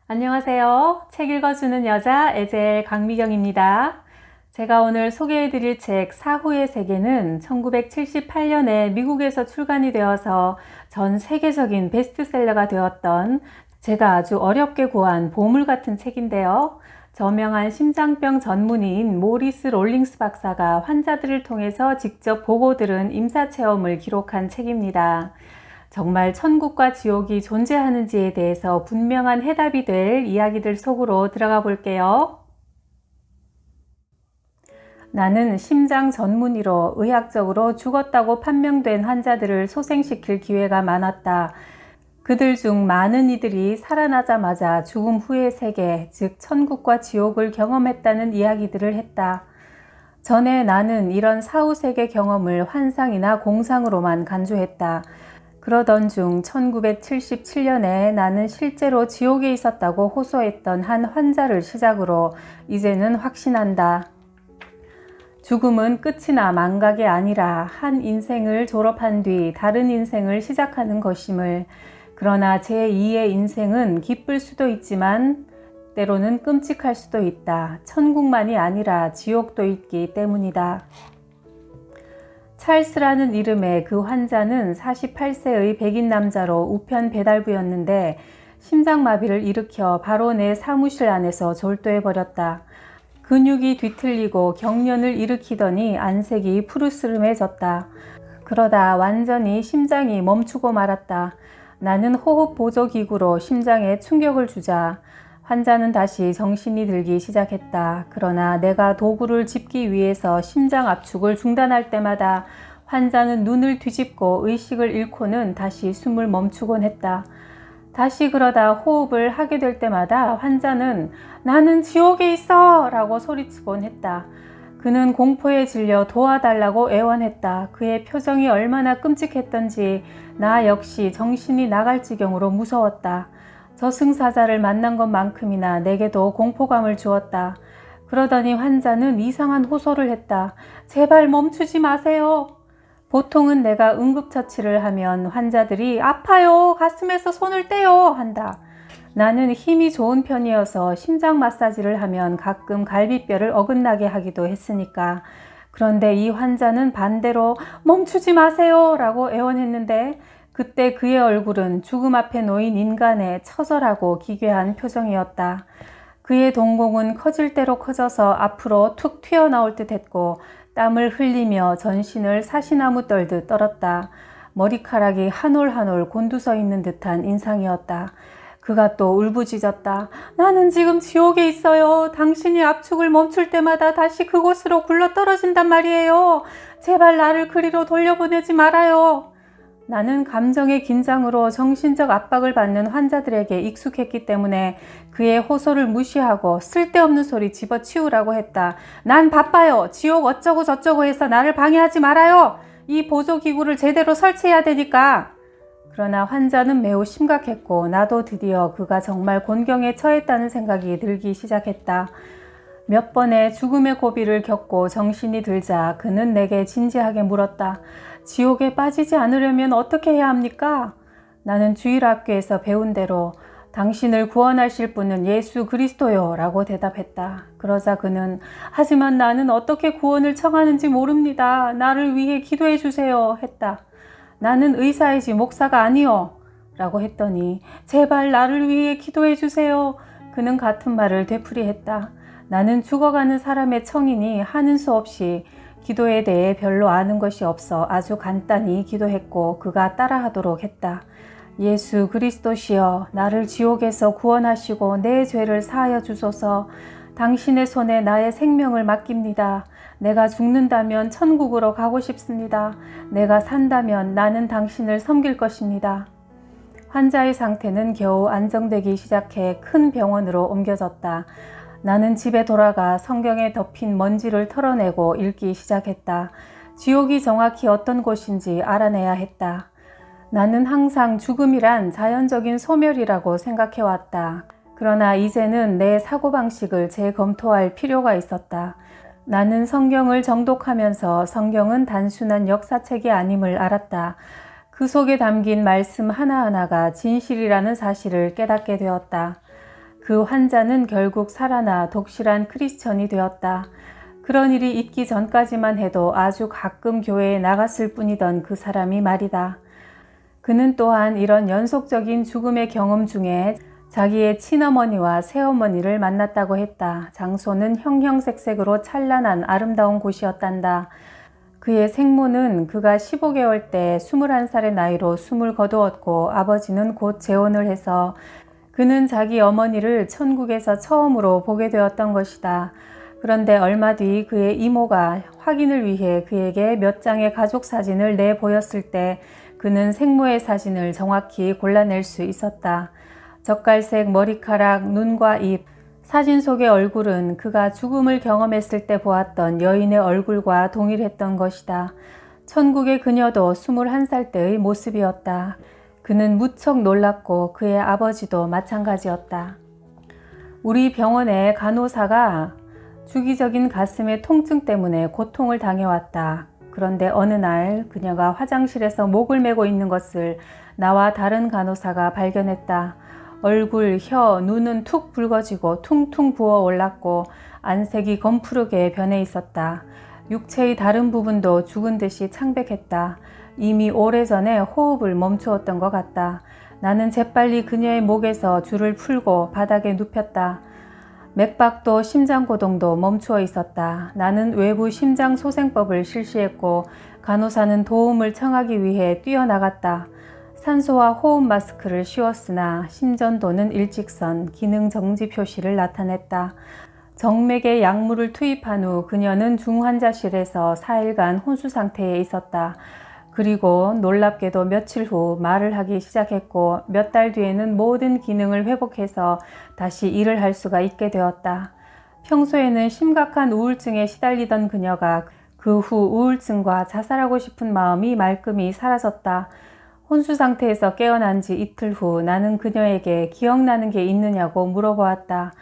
안녕하세요. 책 읽어주는 여자 에젤 강미경입니다. 제가 오늘 소개해드릴 책 사후의 세계는 1978년에 미국에서 출간이 되어서 전 세계적인 베스트셀러가 되었던 제가 아주 어렵게 구한 보물 같은 책인데요. 저명한 심장병 전문의인 모리스 롤링스 박사가 환자들을 통해서 직접 보고 들은 임사체험을 기록한 책입니다. 정말 천국과 지옥이 존재하는지에 대해서 분명한 해답이 될 이야기들 속으로 들어가 볼게요. 나는 심장 전문의로 의학적으로 죽었다고 판명된 환자들을 소생시킬 기회가 많았다. 그들 중 많은 이들이 살아나자마자 죽음 후의 세계, 즉 천국과 지옥을 경험했다는 이야기들을 했다. 전에 나는 이런 사후세계 경험을 환상이나 공상으로만 간주했다. 그러던 중 1977년에 나는 실제로 지옥에 있었다고 호소했던 한 환자를 시작으로 이제는 확신한다. 죽음은 끝이나 망각이 아니라 한 인생을 졸업한 뒤 다른 인생을 시작하는 것임을, 그러나 제2의 인생은 기쁠 수도 있지만 때로는 끔찍할 수도 있다. 천국만이 아니라 지옥도 있기 때문이다. 찰스라는 이름의 그 환자는 48세의 백인 남자로 우편 배달부였는데 심장마비를 일으켜 바로 내 사무실 안에서 졸도해버렸다. 근육이 뒤틀리고 경련을 일으키더니 안색이 푸르스름해졌다. 그러다 완전히 심장이 멈추고 말았다. 나는 호흡 보조기구로 심장에 충격을 주자 환자는 다시 정신이 들기 시작했다. 그러나 내가 도구를 짚기 위해서 심장 압축을 중단할 때마다 환자는 눈을 뒤집고 의식을 잃고는 다시 숨을 멈추곤 했다. 다시 그러다 호흡을 하게 될 때마다 환자는 "나는 지옥에 있어! 라고 소리치곤 했다. 그는 공포에 질려 도와달라고 애원했다. 그의 표정이 얼마나 끔찍했던지 나 역시 정신이 나갈 지경으로 무서웠다. 저승사자를 만난 것만큼이나 내게도 공포감을 주었다. 그러더니 환자는 이상한 호소를 했다. "제발 멈추지 마세요." 보통은 내가 응급처치를 하면 환자들이 "아파요, 가슴에서 손을 떼요" 한다. 나는 힘이 좋은 편이어서 심장 마사지를 하면 가끔 갈비뼈를 어긋나게 하기도 했으니까. 그런데 이 환자는 반대로 "멈추지 마세요" 라고 애원했는데 그때 그의 얼굴은 죽음 앞에 놓인 인간의 처절하고 기괴한 표정이었다. 그의 동공은 커질 대로 커져서 앞으로 툭 튀어나올 듯 했고 땀을 흘리며 전신을 사시나무 떨듯 떨었다. 머리카락이 한 올 한 올 곤두서 있는 듯한 인상이었다. 그가 또 울부짖었다. "나는 지금 지옥에 있어요. 당신이 압축을 멈출 때마다 다시 그곳으로 굴러 떨어진단 말이에요. 제발 나를 그리로 돌려보내지 말아요." 나는 감정의 긴장으로 정신적 압박을 받는 환자들에게 익숙했기 때문에 그의 호소를 무시하고 쓸데없는 소리 집어치우라고 했다. "난 바빠요. 지옥 어쩌고 저쩌고 해서 나를 방해하지 말아요. 이 보조기구를 제대로 설치해야 되니까." 그러나 환자는 매우 심각했고 나도 드디어 그가 정말 곤경에 처했다는 생각이 들기 시작했다. 몇 번의 죽음의 고비를 겪고 정신이 들자 그는 내게 진지하게 물었다. "지옥에 빠지지 않으려면 어떻게 해야 합니까?" 나는 주일학교에서 배운 대로 "당신을 구원하실 분은 예수 그리스도요 라고 대답했다. 그러자 그는 "하지만 나는 어떻게 구원을 청하는지 모릅니다. 나를 위해 기도해 주세요" 했다. "나는 의사이지 목사가 아니요 라고 했더니 "제발 나를 위해 기도해 주세요." 그는 같은 말을 되풀이했다. 나는 죽어가는 사람의 청이니 하는 수 없이 기도에 대해 별로 아는 것이 없어 아주 간단히 기도했고 그가 따라하도록 했다. "예수 그리스도시여, 나를 지옥에서 구원하시고 내 죄를 사하여 주소서. 당신의 손에 나의 생명을 맡깁니다. 내가 죽는다면 천국으로 가고 싶습니다. 내가 산다면 나는 당신을 섬길 것입니다." 환자의 상태는 겨우 안정되기 시작해 큰 병원으로 옮겨졌다. 나는 집에 돌아가 성경에 덮인 먼지를 털어내고 읽기 시작했다. 지옥이 정확히 어떤 곳인지 알아내야 했다. 나는 항상 죽음이란 자연적인 소멸이라고 생각해왔다. 그러나 이제는 내 사고방식을 재검토할 필요가 있었다. 나는 성경을 정독하면서 성경은 단순한 역사책이 아님을 알았다. 그 속에 담긴 말씀 하나하나가 진실이라는 사실을 깨닫게 되었다. 그 환자는 결국 살아나 독실한 크리스천이 되었다. 그런 일이 있기 전까지만 해도 아주 가끔 교회에 나갔을 뿐이던 그 사람이 말이다. 그는 또한 이런 연속적인 죽음의 경험 중에 자기의 친어머니와 새어머니를 만났다고 했다. 장소는 형형색색으로 찬란한 아름다운 곳이었단다. 그의 생모는 그가 15개월 때 21살의 나이로 숨을 거두었고 아버지는 곧 재혼을 해서 그는 자기 어머니를 천국에서 처음으로 보게 되었던 것이다. 그런데 얼마 뒤 그의 이모가 확인을 위해 그에게 몇 장의 가족 사진을 내보였을 때 그는 생모의 사진을 정확히 골라낼 수 있었다. 젓갈색 머리카락, 눈과 입, 사진 속의 얼굴은 그가 죽음을 경험했을 때 보았던 여인의 얼굴과 동일했던 것이다. 천국의 그녀도 21살 때의 모습이었다. 그는 무척 놀랐고 그의 아버지도 마찬가지였다. 우리 병원의 간호사가 주기적인 가슴의 통증 때문에 고통을 당해왔다. 그런데 어느 날 그녀가 화장실에서 목을 메고 있는 것을 나와 다른 간호사가 발견했다. 얼굴, 혀, 눈은 툭 붉어지고 퉁퉁 부어 올랐고 안색이 검푸르게 변해 있었다. 육체의 다른 부분도 죽은 듯이 창백했다. 이미 오래전에 호흡을 멈추었던 것 같다. 나는 재빨리 그녀의 목에서 줄을 풀고 바닥에 눕혔다. 맥박도 심장고동도 멈추어 있었다. 나는 외부 심장소생법을 실시했고 간호사는 도움을 청하기 위해 뛰어나갔다. 산소와 호흡 마스크를 씌웠으나 심전도는 일직선, 기능 정지 표시를 나타냈다. 정맥에 약물을 투입한 후 그녀는 중환자실에서 4일간 혼수 상태에 있었다. 그리고 놀랍게도 며칠 후 말을 하기 시작했고 몇 달 뒤에는 모든 기능을 회복해서 다시 일을 할 수가 있게 되었다. 평소에는 심각한 우울증에 시달리던 그녀가 그 후 우울증과 자살하고 싶은 마음이 말끔히 사라졌다. 혼수 상태에서 깨어난 지 이틀 후 나는 그녀에게 기억나는 게 있느냐고 물어보았다.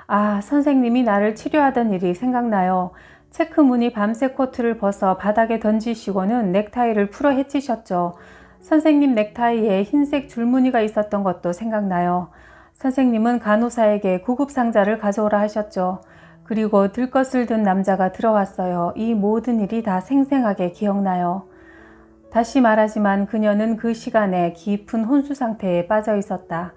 아, 선생님이 나를 치료하던 일이 생각나요. 체크무늬 밤색 코트를 벗어 바닥에 던지시고는 넥타이를 풀어 헤치셨죠. 선생님 넥타이에 흰색 줄무늬가 있었던 것도 생각나요. 선생님은 간호사에게 구급상자를 가져오라 하셨죠. 그리고 들것을 든 남자가 들어왔어요. 이 모든 일이 다 생생하게 기억나요. 다시 말하지만 그녀는 그 시간에 깊은 혼수 상태에 빠져 있었다.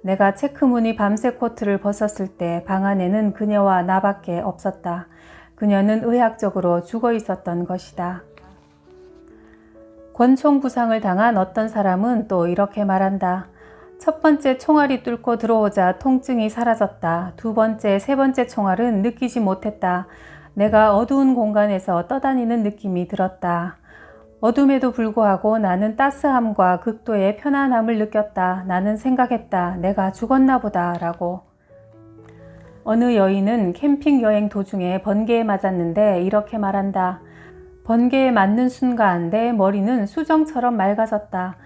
내가 체크무늬 밤색 코트를 벗었을 때 방 안에는 그녀와 나밖에 없었다. 그녀는 의학적으로 죽어 있었던 것이다. 권총 부상을 당한 어떤 사람은 또 이렇게 말한다. 첫 번째 총알이 뚫고 들어오자 통증이 사라졌다. 두 번째, 세 번째 총알은 느끼지 못했다. 내가 어두운 공간에서 떠다니는 느낌이 들었다. 어둠에도 불구하고 나는 따스함과 극도의 편안함을 느꼈다. 나는 생각했다. 내가 죽었나 보다 라고. 어느 여인은 캠핑 여행 도중에 번개에 맞았는데 이렇게 말한다. 번개에 맞는 순간 내 머리는 수정처럼 맑아졌다.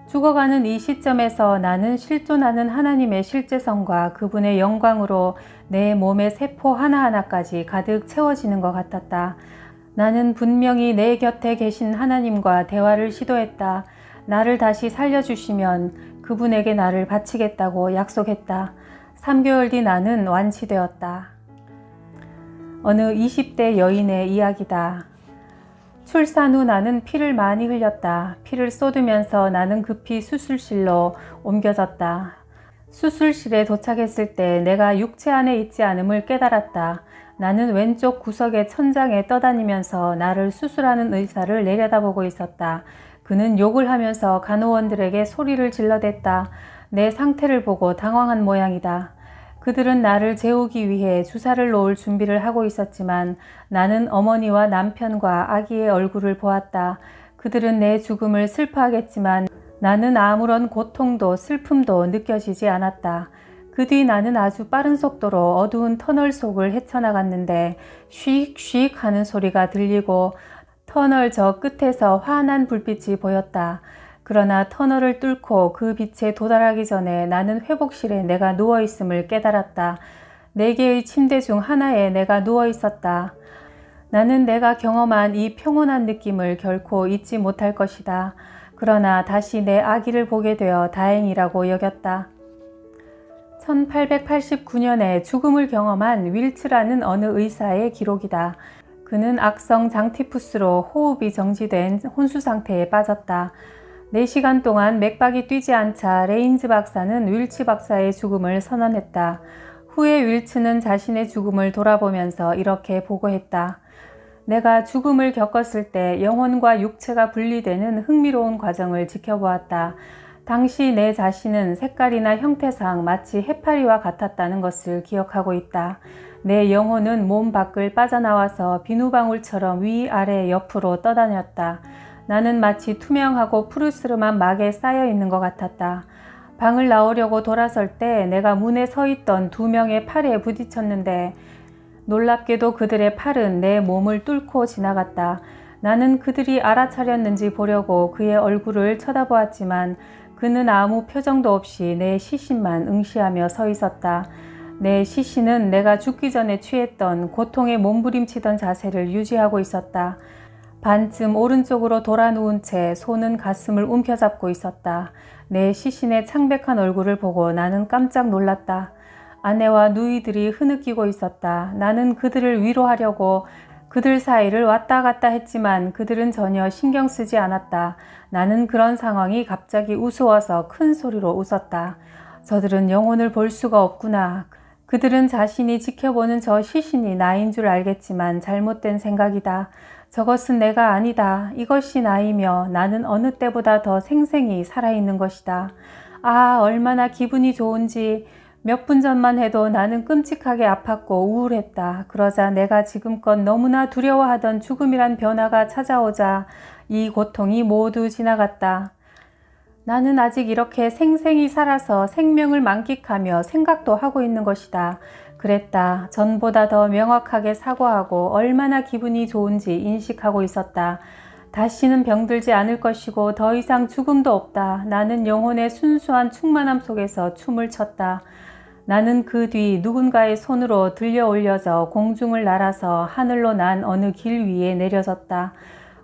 죽어가는 이 시점에서 나는 실존하는 하나님의 실제성과 그분의 영광으로 내 몸의 세포 하나하나까지 가득 채워지는 것 같았다. 나는 분명히 내 곁에 계신 하나님과 대화를 시도했다. 나를 다시 살려주시면 그분에게 나를 바치겠다고 약속했다. 3개월 뒤 나는 완치되었다. 어느 20대 여인의 이야기다. 출산 후 나는 피를 많이 흘렸다. 피를 쏟으면서 나는 급히 수술실로 옮겨졌다. 수술실에 도착했을 때 내가 육체 안에 있지 않음을 깨달았다. 나는 왼쪽 구석의 천장에 떠다니면서 나를 수술하는 의사를 내려다보고 있었다. 그는 욕을 하면서 간호원들에게 소리를 질러댔다. 내 상태를 보고 당황한 모양이다. 그들은 나를 재우기 위해 주사를 놓을 준비를 하고 있었지만 나는 어머니와 남편과 아기의 얼굴을 보았다. 그들은 내 죽음을 슬퍼하겠지만 나는 아무런 고통도 슬픔도 느껴지지 않았다. 그 뒤 나는 아주 빠른 속도로 어두운 터널 속을 헤쳐나갔는데 쉬익쉬익 하는 소리가 들리고 터널 저 끝에서 환한 불빛이 보였다. 그러나 터널을 뚫고 그 빛에 도달하기 전에 나는 회복실에 내가 누워있음을 깨달았다. 4개의 침대 중 하나에 내가 누워있었다. 나는 내가 경험한 이 평온한 느낌을 결코 잊지 못할 것이다. 그러나 다시 내 아기를 보게 되어 다행이라고 여겼다. 1889년에 죽음을 경험한 윌츠라는 어느 의사의 기록이다. 그는 악성 장티푸스로 호흡이 정지된 혼수 상태에 빠졌다. 4시간 동안 맥박이 뛰지 않자 레인즈 박사는 윌츠 박사의 죽음을 선언했다. 후에 윌츠는 자신의 죽음을 돌아보면서 이렇게 보고했다. 내가 죽음을 겪었을 때 영혼과 육체가 분리되는 흥미로운 과정을 지켜보았다. 당시 내 자신은 색깔이나 형태상 마치 해파리와 같았다는 것을 기억하고 있다. 내 영혼은 몸 밖을 빠져나와서 비누방울처럼 위아래 옆으로 떠다녔다. 나는 마치 투명하고 푸르스름한 막에 쌓여 있는 것 같았다. 방을 나오려고 돌아설 때 내가 문에 서 있던 2명의 팔에 부딪혔는데 놀랍게도 그들의 팔은 내 몸을 뚫고 지나갔다. 나는 그들이 알아차렸는지 보려고 그의 얼굴을 쳐다보았지만 그는 아무 표정도 없이 내 시신만 응시하며 서 있었다. 내 시신은 내가 죽기 전에 취했던 고통에 몸부림치던 자세를 유지하고 있었다. 반쯤 오른쪽으로 돌아 누운 채 손은 가슴을 움켜잡고 있었다. 내 시신의 창백한 얼굴을 보고 나는 깜짝 놀랐다. 아내와 누이들이 흐느끼고 있었다. 나는 그들을 위로하려고 그들 사이를 왔다 갔다 했지만 그들은 전혀 신경 쓰지 않았다. 나는 그런 상황이 갑자기 우스워서 큰 소리로 웃었다. 저들은 영혼을 볼 수가 없구나. 그들은 자신이 지켜보는 저 시신이 나인 줄 알겠지만 잘못된 생각이다. 저것은 내가 아니다. 이것이 나이며 나는 어느 때보다 더 생생히 살아있는 것이다. 아, 얼마나 기분이 좋은지. 몇 분 전만 해도 나는 끔찍하게 아팠고 우울했다. 그러자 내가 지금껏 너무나 두려워하던 죽음이란 변화가 찾아오자 이 고통이 모두 지나갔다. 나는 아직 이렇게 생생히 살아서 생명을 만끽하며 생각도 하고 있는 것이다. 그랬다. 전보다 더 명확하게 사고하고 얼마나 기분이 좋은지 인식하고 있었다. 다시는 병들지 않을 것이고 더 이상 죽음도 없다. 나는 영혼의 순수한 충만함 속에서 춤을 췄다. 나는 그 뒤 누군가의 손으로 들려 올려져 공중을 날아서 하늘로 난 어느 길 위에 내려졌다.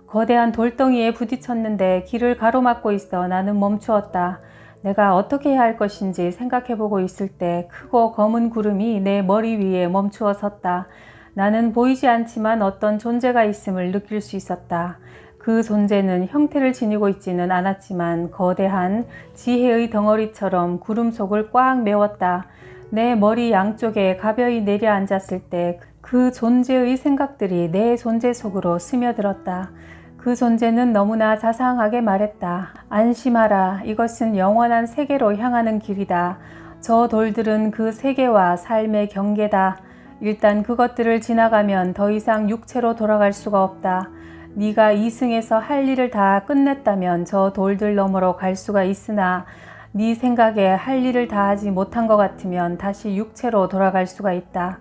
거대한 돌덩이에 부딪혔는데 길을 가로막고 있어 나는 멈추었다. 내가 어떻게 해야 할 것인지 생각해보고 있을 때 크고 검은 구름이 내 머리 위에 멈추어 섰다. 나는 보이지 않지만 어떤 존재가 있음을 느낄 수 있었다. 그 존재는 형태를 지니고 있지는 않았지만 거대한 지혜의 덩어리처럼 구름 속을 꽉 메웠다. 내 머리 양쪽에 가벼이 내려앉았을 때 그 존재의 생각들이 내 존재 속으로 스며들었다. 그 존재는 너무나 자상하게 말했다. 안심하라. 이것은 영원한 세계로 향하는 길이다. 저 돌들은 그 세계와 삶의 경계다. 일단 그것들을 지나가면 더 이상 육체로 돌아갈 수가 없다. 네가 이승에서 할 일을 다 끝냈다면 저 돌들 너머로 갈 수가 있으나 네 생각에 할 일을 다 하지 못한 것 같으면 다시 육체로 돌아갈 수가 있다.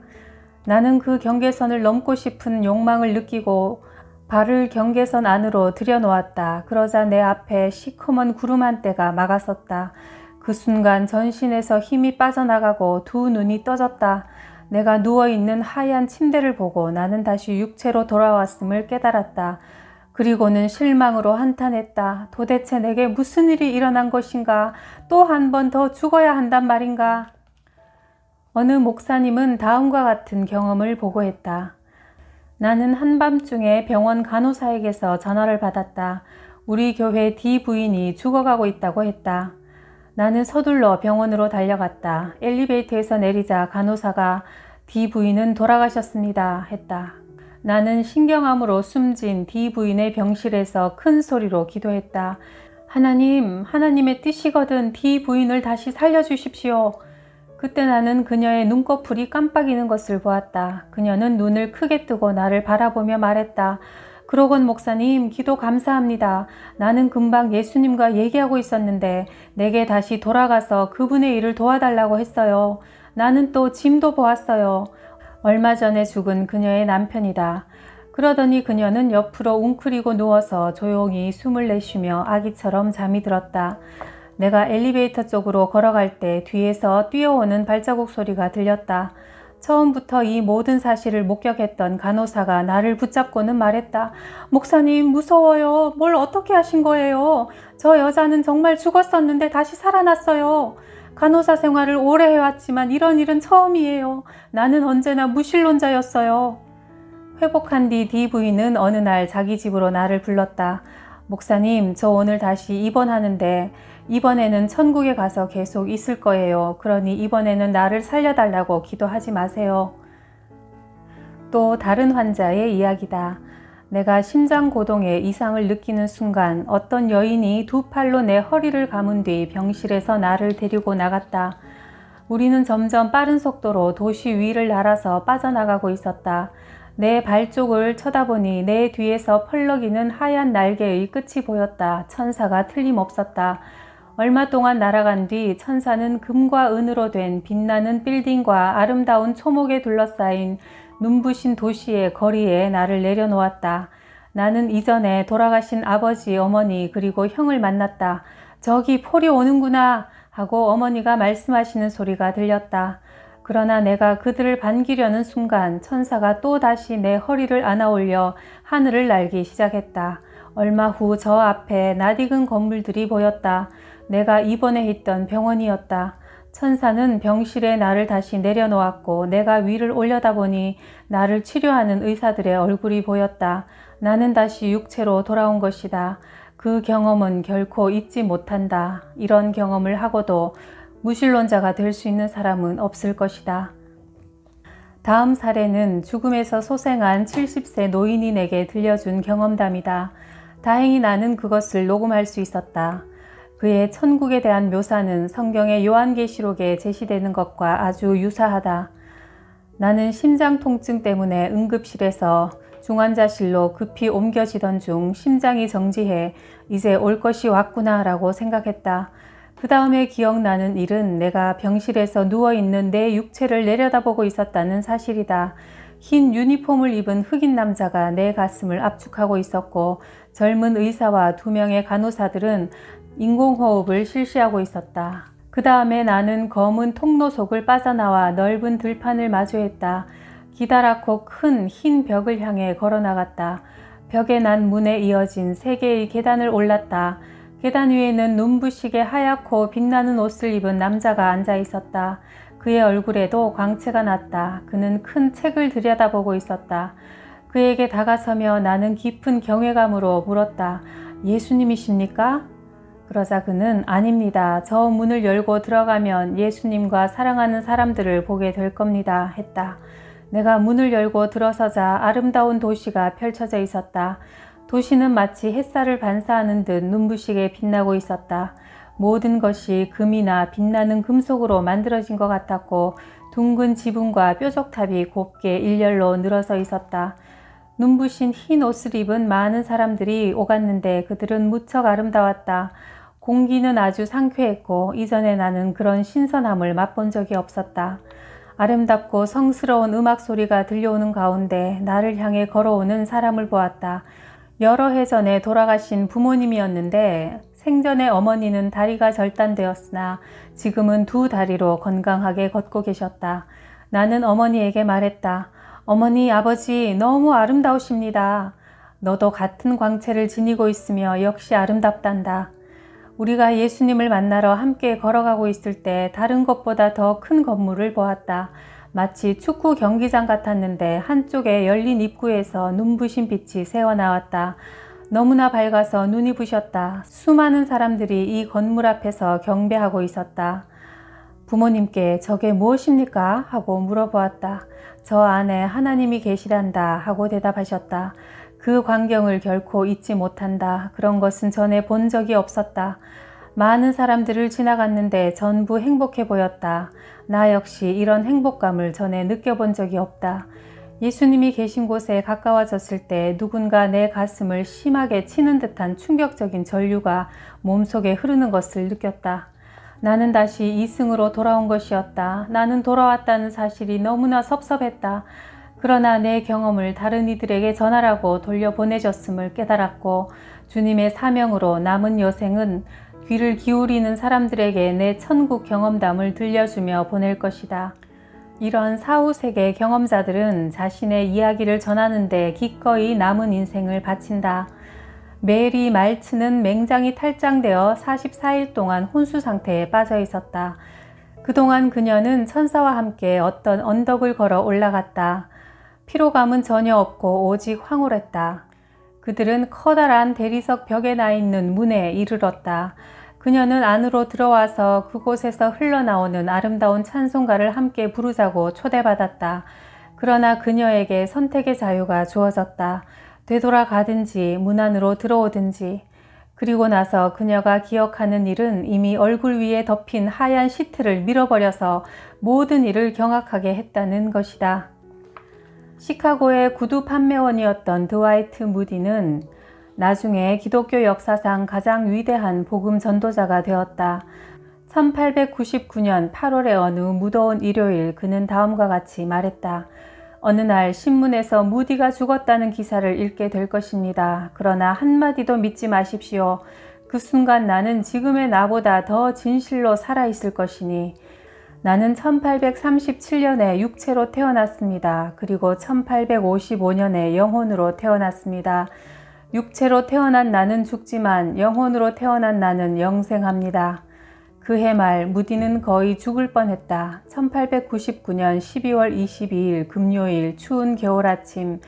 나는 그 경계선을 넘고 싶은 욕망을 느끼고 발을 경계선 안으로 들여놓았다. 그러자 내 앞에 시커먼 구름 한 떼가 막아섰다. 그 순간 전신에서 힘이 빠져나가고 두 눈이 떠졌다. 내가 누워있는 하얀 침대를 보고 나는 다시 육체로 돌아왔음을 깨달았다. 그리고는 실망으로 한탄했다. 도대체 내게 무슨 일이 일어난 것인가? 또 한 번 더 죽어야 한단 말인가? 어느 목사님은 다음과 같은 경험을 보고했다. 나는 한밤중에 병원 간호사에게서 전화를 받았다. 우리 교회 D 부인이 죽어가고 있다고 했다. 나는 서둘러 병원으로 달려갔다. 엘리베이터에서 내리자 간호사가 D 부인은 돌아가셨습니다 했다. 나는 신경암으로 숨진 D 부인의 병실에서 큰 소리로 기도했다. 하나님, 하나님의 뜻이거든 D 부인을 다시 살려주십시오. 그때 나는 그녀의 눈꺼풀이 깜빡이는 것을 보았다. 그녀는 눈을 크게 뜨고 나를 바라보며 말했다. 그러건 목사님, 기도 감사합니다. 나는 금방 예수님과 얘기하고 있었는데 내게 다시 돌아가서 그분의 일을 도와달라고 했어요. 나는 또 짐도 보았어요. 얼마 전에 죽은 그녀의 남편이다. 그러더니 그녀는 옆으로 웅크리고 누워서 조용히 숨을 내쉬며 아기처럼 잠이 들었다. 내가 엘리베이터 쪽으로 걸어갈 때 뒤에서 뛰어오는 발자국 소리가 들렸다. 처음부터 이 모든 사실을 목격했던 간호사가 나를 붙잡고는 말했다. 목사님, 무서워요. 뭘 어떻게 하신 거예요? 저 여자는 정말 죽었었는데 다시 살아났어요. 간호사 생활을 오래 해왔지만 이런 일은 처음이에요. 나는 언제나 무신론자였어요. 회복한 뒤 부인은 어느 날 자기 집으로 나를 불렀다. 목사님, 저 오늘 다시 입원하는데 이번에는 천국에 가서 계속 있을 거예요. 그러니 이번에는 나를 살려달라고 기도하지 마세요. 또 다른 환자의 이야기다. 내가 심장 고동에 이상을 느끼는 순간 어떤 여인이 두 팔로 내 허리를 감은 뒤 병실에서 나를 데리고 나갔다. 우리는 점점 빠른 속도로 도시 위를 날아서 빠져나가고 있었다. 내 발 쪽을 쳐다보니 내 뒤에서 펄럭이는 하얀 날개의 끝이 보였다. 천사가 틀림없었다. 얼마 동안 날아간 뒤 천사는 금과 은으로 된 빛나는 빌딩과 아름다운 초목에 둘러싸인 눈부신 도시의 거리에 나를 내려놓았다. 나는 이전에 돌아가신 아버지, 어머니 그리고 형을 만났다. 저기 폴이 오는구나 하고 어머니가 말씀하시는 소리가 들렸다. 그러나 내가 그들을 반기려는 순간 천사가 또 다시 내 허리를 안아올려 하늘을 날기 시작했다. 얼마 후 저 앞에 낯익은 건물들이 보였다. 내가 입원해 있던 병원이었다. 천사는 병실에 나를 다시 내려놓았고 내가 위를 올려다보니 나를 치료하는 의사들의 얼굴이 보였다. 나는 다시 육체로 돌아온 것이다. 그 경험은 결코 잊지 못한다. 이런 경험을 하고도 무신론자가 될 수 있는 사람은 없을 것이다. 다음 사례는 죽음에서 소생한 70세 노인이 내게 들려준 경험담이다. 다행히 나는 그것을 녹음할 수 있었다. 그의 천국에 대한 묘사는 성경의 요한계시록에 제시되는 것과 아주 유사하다. 나는 심장 통증 때문에 응급실에서 중환자실로 급히 옮겨지던 중 심장이 정지해 이제 올 것이 왔구나 라고 생각했다. 그 다음에 기억나는 일은 내가 병실에서 누워있는 내 육체를 내려다보고 있었다는 사실이다. 흰 유니폼을 입은 흑인 남자가 내 가슴을 압축하고 있었고 젊은 의사와 2명의 간호사들은 인공호흡을 실시하고 있었다. 그 다음에 나는 검은 통로 속을 빠져나와 넓은 들판을 마주했다. 기다랗고 큰 흰 벽을 향해 걸어나갔다. 벽에 난 문에 이어진 3개의 계단을 올랐다. 계단 위에는 눈부시게 하얗고 빛나는 옷을 입은 남자가 앉아 있었다. 그의 얼굴에도 광채가 났다. 그는 큰 책을 들여다보고 있었다. 그에게 다가서며 나는 깊은 경외감으로 물었다. 예수님이십니까? 그러자 그는 아닙니다. 저 문을 열고 들어가면 예수님과 사랑하는 사람들을 보게 될 겁니다. 했다. 내가 문을 열고 들어서자 아름다운 도시가 펼쳐져 있었다. 도시는 마치 햇살을 반사하는 듯 눈부시게 빛나고 있었다. 모든 것이 금이나 빛나는 금속으로 만들어진 것 같았고 둥근 지붕과 뾰족탑이 곱게 일렬로 늘어서 있었다. 눈부신 흰 옷을 입은 많은 사람들이 오갔는데 그들은 무척 아름다웠다. 공기는 아주 상쾌했고 이전에 나는 그런 신선함을 맛본 적이 없었다. 아름답고 성스러운 음악 소리가 들려오는 가운데 나를 향해 걸어오는 사람을 보았다. 여러 해 전에 돌아가신 부모님이었는데 생전에 어머니는 다리가 절단되었으나 지금은 2 다리로 건강하게 걷고 계셨다. 나는 어머니에게 말했다. 어머니, 아버지 너무 아름다우십니다. 너도 같은 광채를 지니고 있으며 역시 아름답단다. 우리가 예수님을 만나러 함께 걸어가고 있을 때 다른 것보다 더 큰 건물을 보았다. 마치 축구 경기장 같았는데 한쪽에 열린 입구에서 눈부신 빛이 새어나왔다. 너무나 밝아서 눈이 부셨다. 수많은 사람들이 이 건물 앞에서 경배하고 있었다. 부모님께 저게 무엇입니까? 하고 물어보았다. 저 안에 하나님이 계시단다 하고 대답하셨다. 그 광경을 결코 잊지 못한다. 그런 것은 전에 본 적이 없었다. 많은 사람들을 지나갔는데 전부 행복해 보였다. 나 역시 이런 행복감을 전에 느껴본 적이 없다. 예수님이 계신 곳에 가까워졌을 때 누군가 내 가슴을 심하게 치는 듯한 충격적인 전류가 몸속에 흐르는 것을 느꼈다. 나는 다시 이승으로 돌아온 것이었다. 나는 돌아왔다는 사실이 너무나 섭섭했다. 그러나 내 경험을 다른 이들에게 전하라고 돌려보내줬음을 깨달았고 주님의 사명으로 남은 여생은 귀를 기울이는 사람들에게 내 천국 경험담을 들려주며 보낼 것이다. 이런 사후세계 경험자들은 자신의 이야기를 전하는 데 기꺼이 남은 인생을 바친다. 메리 말츠는 맹장이 탈장되어 44일 동안 혼수 상태에 빠져 있었다. 그동안 그녀는 천사와 함께 어떤 언덕을 걸어 올라갔다. 피로감은 전혀 없고 오직 황홀했다. 그들은 커다란 대리석 벽에 나 있는 문에 이르렀다. 그녀는 안으로 들어와서 그곳에서 흘러나오는 아름다운 찬송가를 함께 부르자고 초대받았다. 그러나 그녀에게 선택의 자유가 주어졌다. 되돌아가든지 문 안으로 들어오든지. 그리고 나서 그녀가 기억하는 일은 이미 얼굴 위에 덮인 하얀 시트를 밀어버려서 모든 일을 경악하게 했다는 것이다. 시카고의 구두 판매원이었던 드와이트 무디는 나중에 기독교 역사상 가장 위대한 복음 전도자가 되었다. 1899년 8월의 어느 무더운 일요일 그는 다음과 같이 말했다. 어느 날 신문에서 무디가 죽었다는 기사를 읽게 될 것입니다. 그러나 한마디도 믿지 마십시오. 그 순간 나는 지금의 나보다 더 진실로 살아있을 것이니 나는 1837년에 육체로 태어났습니다. 그리고 1855년에 영혼으로 태어났습니다. 육체로 태어난 나는 죽지만 영혼으로 태어난 나는 영생합니다. 그해 말 무디는 거의 죽을 뻔했다. 1899년 12월 22일 금요일 추운 겨울 아침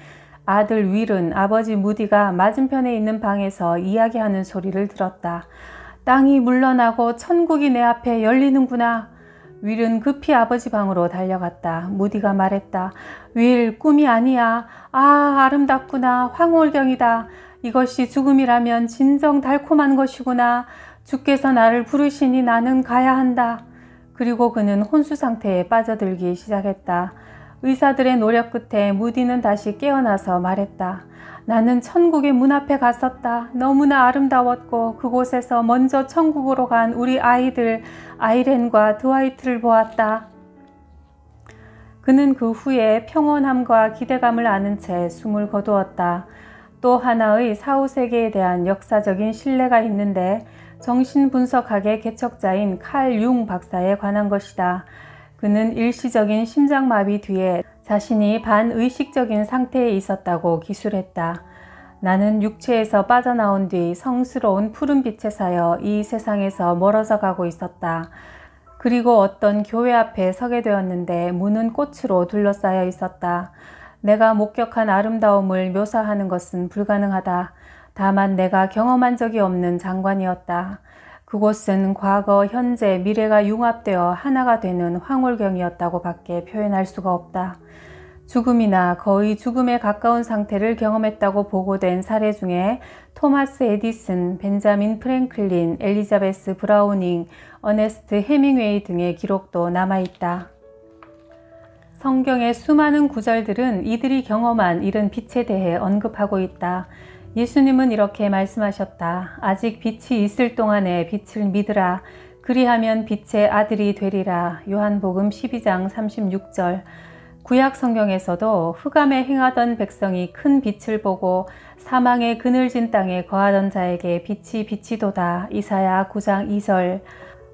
아들 윌은 아버지 무디가 맞은편에 있는 방에서 이야기하는 소리를 들었다. 땅이 물러나고 천국이 내 앞에 열리는구나. 윌은 급히 아버지 방으로 달려갔다. 무디가 말했다. 윌, 꿈이 아니야. 아, 아름답구나. 황홀경이다. 이것이 죽음이라면 진정 달콤한 것이구나. 주께서 나를 부르시니 나는 가야 한다. 그리고 그는 혼수 상태에 빠져들기 시작했다. 의사들의 노력 끝에 무디는 다시 깨어나서 말했다. 나는 천국의 문 앞에 갔었다. 너무나 아름다웠고 그곳에서 먼저 천국으로 간 우리 아이들 아이렌과 드와이트를 보았다. 그는 그 후에 평온함과 기대감을 아는 채 숨을 거두었다. 또 하나의 사후세계에 대한 역사적인 신뢰가 있는데 정신분석학의 개척자인 칼 융 박사에 관한 것이다. 그는 일시적인 심장마비 뒤에 자신이 반의식적인 상태에 있었다고 기술했다. 나는 육체에서 빠져나온 뒤 성스러운 푸른빛에 사여 이 세상에서 멀어져 가고 있었다. 그리고 어떤 교회 앞에 서게 되었는데 문은 꽃으로 둘러싸여 있었다. 내가 목격한 아름다움을 묘사하는 것은 불가능하다. 다만 내가 경험한 적이 없는 장관이었다. 그곳은 과거, 현재, 미래가 융합되어 하나가 되는 황홀경이었다고 밖에 표현할 수가 없다. 죽음이나 거의 죽음에 가까운 상태를 경험했다고 보고된 사례 중에 토마스 에디슨, 벤자민 프랭클린, 엘리자베스 브라우닝, 어네스트 해밍웨이 등의 기록도 남아있다. 성경의 수많은 구절들은 이들이 경험한 이른 빛에 대해 언급하고 있다. 예수님은 이렇게 말씀하셨다. 아직 빛이 있을 동안에 빛을 믿으라. 그리하면 빛의 아들이 되리라. 요한복음 12장 36절. 구약 성경에서도 흑암에 행하던 백성이 큰 빛을 보고 사망의 그늘진 땅에 거하던 자에게 빛이 비치도다. 이사야 9장 2절.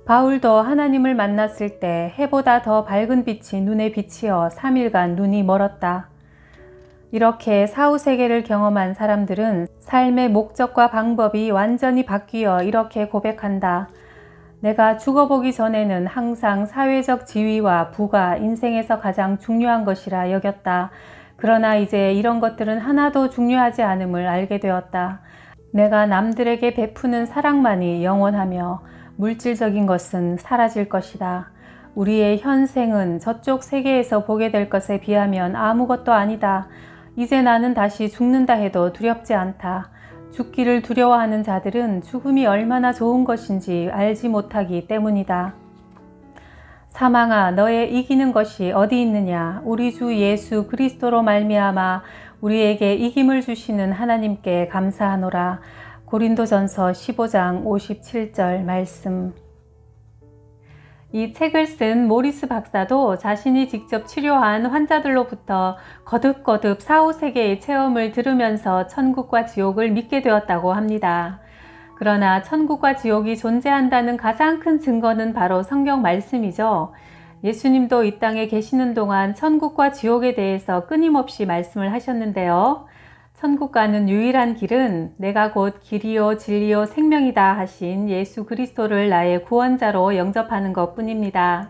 바울도 하나님을 만났을 때 해보다 더 밝은 빛이 눈에 비치어 3일간 눈이 멀었다. 이렇게 사후세계를 경험한 사람들은 삶의 목적과 방법이 완전히 바뀌어 이렇게 고백한다. 내가 죽어보기 전에는 항상 사회적 지위와 부가 인생에서 가장 중요한 것이라 여겼다. 그러나 이제 이런 것들은 하나도 중요하지 않음을 알게 되었다. 내가 남들에게 베푸는 사랑만이 영원하며 물질적인 것은 사라질 것이다. 우리의 현생은 저쪽 세계에서 보게 될 것에 비하면 아무것도 아니다. 이제 나는 다시 죽는다 해도 두렵지 않다. 죽기를 두려워하는 자들은 죽음이 얼마나 좋은 것인지 알지 못하기 때문이다. 사망아, 너의 이기는 것이 어디 있느냐? 우리 주 예수 그리스도로 말미암아 우리에게 이김을 주시는 하나님께 감사하노라. 고린도전서 15장 57절 말씀. 이 책을 쓴 모리스 박사도 자신이 직접 치료한 환자들로부터 거듭거듭 사후세계의 체험을 들으면서 천국과 지옥을 믿게 되었다고 합니다. 그러나 천국과 지옥이 존재한다는 가장 큰 증거는 바로 성경 말씀이죠. 예수님도 이 땅에 계시는 동안 천국과 지옥에 대해서 끊임없이 말씀을 하셨는데요. 천국 가는 유일한 길은 내가 곧 길이요 진리요 생명이다 하신 예수 그리스도를 나의 구원자로 영접하는 것뿐입니다.